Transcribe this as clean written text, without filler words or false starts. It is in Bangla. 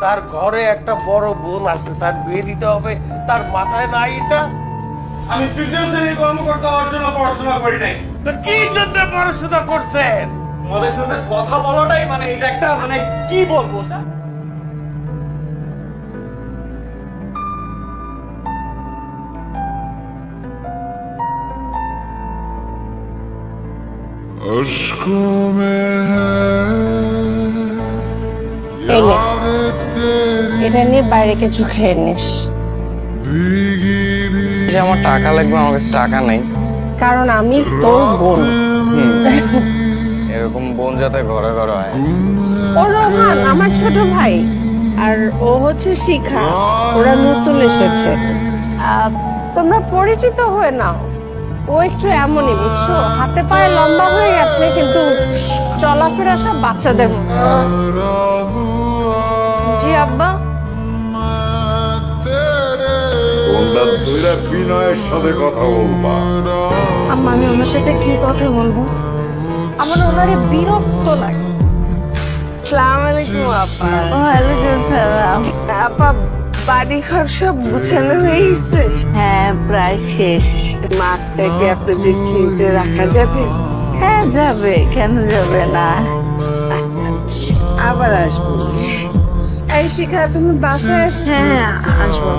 তার ঘরে একটা বড় বোন আছে, তার বিয়ে দিতে হবে, তার মাথায় নাই এটা? আমি তৃতীয় শ্রেণীর কর্মকর্তা হওয়ার জন্য পড়াশোনা করি নাই। তো কি জন্য পড়াশোনা করছেন? তোমাদের সাথে কথা বলাটাই মানে এটা একটা মানে কি বলবো তা? এটা নিয়ে বাইরে কিছু খেয়ে নিস। যে আমার টাকা লাগবে, আমার কাছে টাকা নেই। কারণ আমি তোর বোন। এরকম বোন যাতে ঘরে ঘরে হয়। ও রোহান আমার ছোট ভাই, আর ও হচ্ছে শিখা। ওরা নতুন এসেছে, তোমরা পরিচিত হয়ে নাও। ও একটু এমনই, বুঝছো, হাতে পায়ে লম্বা হয়ে গেছে, কিন্তু চলাফেরা সব বাচ্চাদের মতো। জি আব্বা। তোমরা দুইরা বিনয়ের সাথে কথা বলবা। আম্মা আমি ওনার সাথে কি কথা বলবো? আমার ওনারে বিরক্ত লাগে। আসসালামু আলাইকুম আপা। ওয়ালাইকুম সালাম। আপা বাড়ি ঘর সব গুছানো হয়ে গেছে? হ্যাঁ প্রায় শেষ। মাছটা কি আপনাদের ফ্রিজে রাখা যাবে? হ্যাঁ যাবে, কেন যাবে না। আচ্ছা আবার আসবো। এই শিখা তুমি বাসায়? হ্যাঁ আসবো।